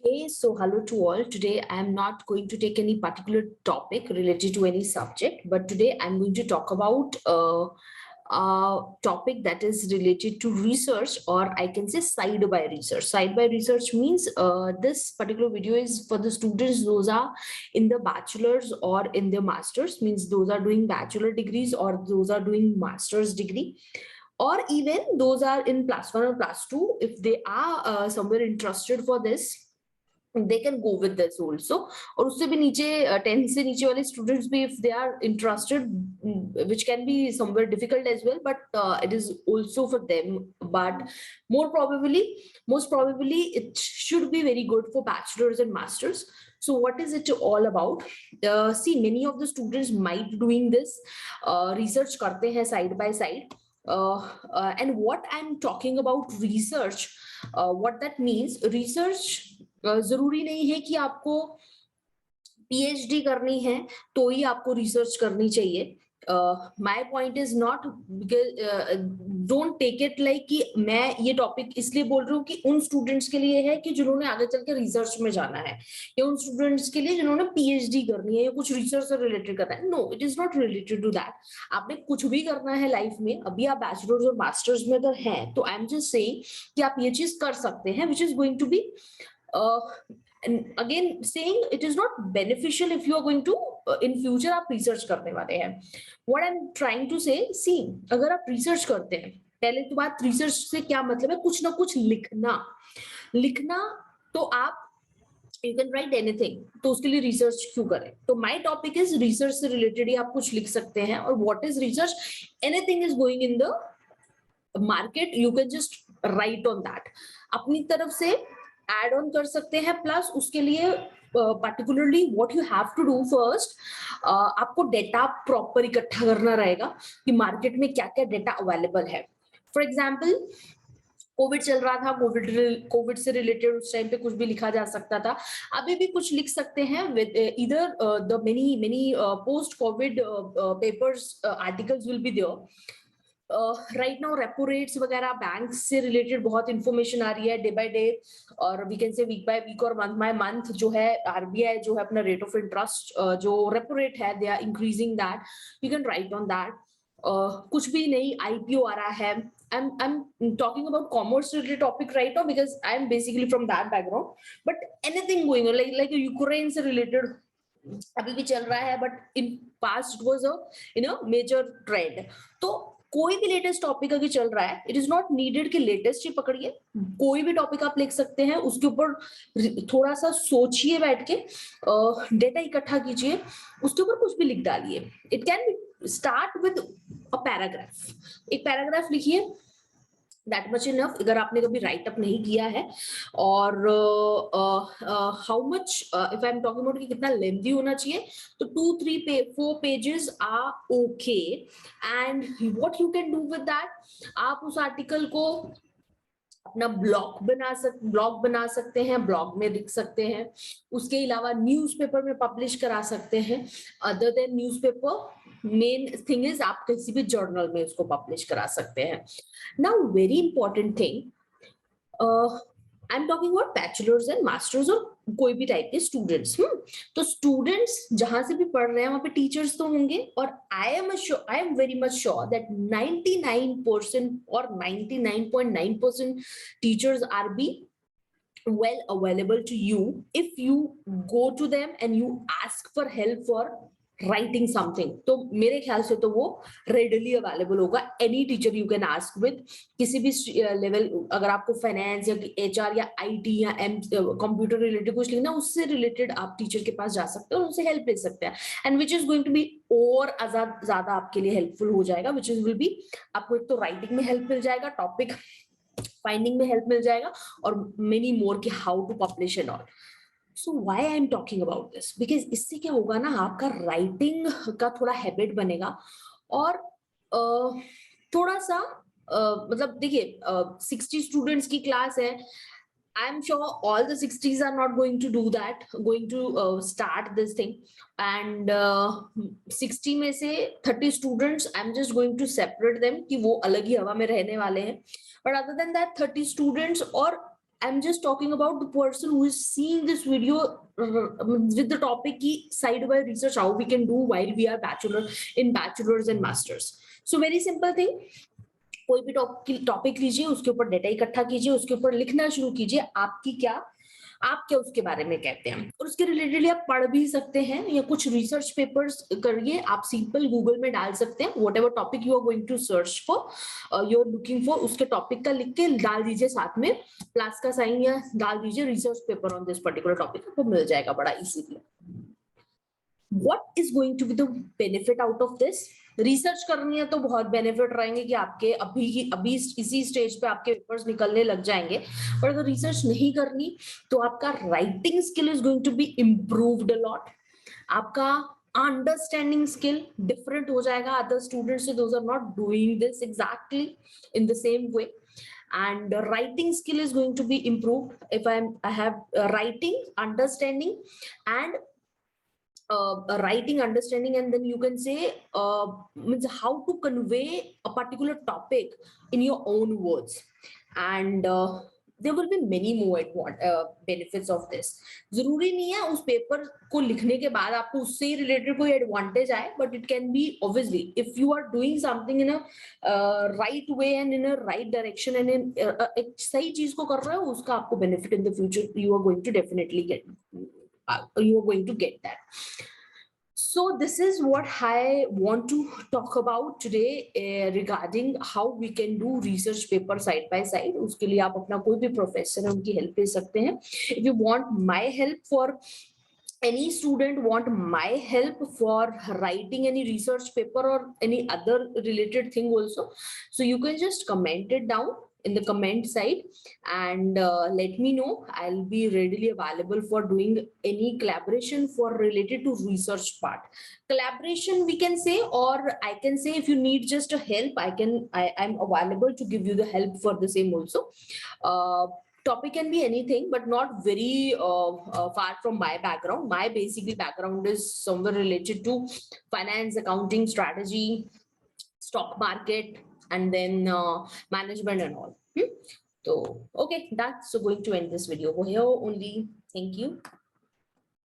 Okay, so hello to all. Today I am not going to take any particular topic related to any subject, but today I'm going to talk about a topic that is related to research, or I can say side by research. Side by research means this particular video is for the students, those are in the bachelor's or in the master's, means those are doing bachelor degrees or those are doing master's degree, or even those are in plus one or plus two. If they are somewhere interested for this, they can go with this also. और उससे भी नीचे 10 से नीचे वाले students भी, if they are interested, which can be somewhere difficult as well, but it is also for them. But most probably it should be very good for bachelors and masters. So what is it all about? See, many of the students might doing this research करते हैं side by side. And what I'm talking about research, what that means, research जरूरी नहीं है कि आपको PhD करनी है तो ही आपको रिसर्च करनी चाहिए. My point is not, don't take it like कि मैं ये टॉपिक इसलिए बोल रही हूँ कि उन स्टूडेंट्स के लिए है कि जिन्होंने आगे चल के रिसर्च में जाना है, या उन स्टूडेंट्स के लिए जिन्होंने पीएचडी करनी है या कुछ रिसर्च से रिलेटेड करना है. No, it is not related to that. आपने कुछ भी करना है लाइफ में, अभी आप बैचलर्स और मास्टर्स में अगर हैं तो आई एम जस्ट सेइंग कि आप ये चीज कर सकते हैं, which is going to be and again saying it is not beneficial if you are going to in future आप research करने वाले हैं. what I'm trying to say, see, अगर आप research करते हैं, पहले तो बात research से क्या मतलब है, कुछ ना कुछ लिखना तो आप you can write anything, तो उसके लिए research क्यों करें. तो my topic is research से related ही आप कुछ लिख सकते हैं. और what is research? Anything is going in the market, you can just write on that, अपनी तरफ से एड ऑन कर सकते हैं. प्लस उसके लिए particularly what you have to do first, आपको डेटा प्रॉपर इकट्ठा करना रहेगा कि मार्केट में क्या क्या डेटा अवेलेबल है. फॉर एग्जाम्पल, कोविड चल रहा था, कोविड से रिलेटेड उस टाइम पे कुछ भी लिखा जा सकता था, अभी भी कुछ लिख सकते हैं विद इधर the many post covid papers articles will be there. Right now repo rates वगैरह, बैंक से रिलेटेड बहुत इंफॉर्मेशन आ रही है डे बाय डे, और we can say week by week और मंथ बाय मंथ. जो है आरबीआई जो है अपना रेट ऑफ इंटरेस्ट, जो रेपो रेट है, they are increasing that. You can write on that. कुछ भी नहीं, आईपीओ आ रहा है. I'm talking about commerce related topic right now because I'm basically from that background. But anything going on, like Ukraine से related अभी भी चल रहा है, but in past it was a major trend. तो कोई भी लेटेस्ट टॉपिक अगर चल रहा है, इट इज नॉट नीडेड कि लेटेस्ट ही पकड़िए, कोई भी टॉपिक आप लिख सकते हैं. उसके ऊपर थोड़ा सा सोचिए बैठ के, डेटा इकट्ठा कीजिए, उसके ऊपर कुछ भी लिख डालिए. It can be start with a paragraph. एक पैराग्राफ लिखिए, दैट मच इनफ. अगर आपने कभी राइट अप नहीं किया है, और how much, if I am talking about कि कितना लेंथी होना चाहिए, तो 2-3-4 pages are okay. And what you can do with that, आप उस आर्टिकल को अपना ब्लॉग बना सकते हैं, ब्लॉग में लिख सकते हैं. उसके अलावा न्यूज़पेपर में पब्लिश करा सकते हैं. Other than newspaper, main thing is आप किसी भी जर्नल में उसको पब्लिश करा सकते हैं. Now very important thing, I am talking about bachelors and masters और कोई भी टाइप के स्टूडेंट्स. तो स्टूडेंट्स जहां से भी पढ़ रहे हैं वहां पे टीचर्स तो होंगे, और I am very much sure that 99% और 99.9% teachers are be well available to you if you go to them and you ask for help for writing something. तो मेरे ख्याल से तो वो readily available होगा. any teacher you can ask with, किसी भी लेवल, अगर आपको फाइनेंस या एचआर या आईटी या कंप्यूटर रिलेटेड कुछ लिखना, उससे रिलेटेड आप टीचर के पास जा सकते हैं और उनसे हेल्प ले सकते हैं. And which is going to be और ज्यादा आपके लिए हेल्पफुल हो जाएगा, विच इज विल बी, आपको एक तो राइटिंग में हेल्प मिल जाएगा, टॉपिक फाइंडिंग में हेल्प मिल जाएगा, और मेनी मोर कि how to publish and all. So why I am talking about this, because इससे क्या होगा ना, आपका राइटिंग का थोड़ा हैबिट बनेगा. और थोड़ा सा मतलब देखिए, 60 स्टूडेंट्स की क्लास है. I am sure all the 60s are not going to do that, going to start this thing. And 60 में से 30 students, I'm just going to separate them कि वो अलग ही हवा में रहने वाले हैं. But other than that, 30 students और I'm just talking about the person who is seeing this video with the topic ki side by research how we can do while we are bachelors and masters. So very simple thing. कोई भी topic लीजिए, उसके ऊपर data इकट्ठा कीजिए, उसके ऊपर लिखना शुरू कीजिए आप क्या उसके बारे में कहते हैं, और उसके रिलेटेडली आप पढ़ भी सकते हैं या कुछ रिसर्च पेपर्स करिए, आप सिंपल गूगल में डाल सकते हैं whatever topic you are going to search for, you are looking for, उसके टॉपिक का लिख के डाल दीजिए, साथ में प्लस का साइन या डाल दीजिए research paper on this particular topic, आपको मिल जाएगा बड़ा easily. What is going to be the benefit out of this? Research करनी है तो बहुत बेनिफिट रहेंगे कि आपके अभी इसी स्टेज पे आपके पेपर्स निकलने लग जाएंगे, पर अगर रिसर्च नहीं करनी तो आपका writing skill is going to be improved a lot, आपका अंडरस्टैंडिंग स्किल डिफरेंट हो जाएगा अदर स्टूडेंट्स से, those are not doing this exactly in the same way, and writing skill is going to be improved if I have writing understanding and writing understanding, and then you can say means how to convey a particular topic in your own words, and there will be many more benefits of this. जरूरी नहीं है उस paper को लिखने के बाद आपको उससे रिलेटेड कोई एडवांटेज आए, but it can be obviously if you are doing something in a right way and in a right direction and एक सही चीज को कर रहे हो, उसका आपको benefit in the future you are going to definitely get, you are going to get that. So this is what I want to talk about today regarding how we can do research paper side by side. उसके लिए आप अपना कोई भी professor है उनकी help ले सकते हैं. If you want my help for any student want my help for writing any research paper or any other related thing also, so you can just comment it down in the comment side and let me know. I'll be readily available for doing any collaboration for related to research part. Collaboration we can say, or I can say if you need just a help, I'm available to give you the help for the same also. Topic can be anything, but not very far from my background. My basically background is somewhere related to finance, accounting, strategy, stock market, and then management and all. So okay, that's so going to end this video over here only. Thank you.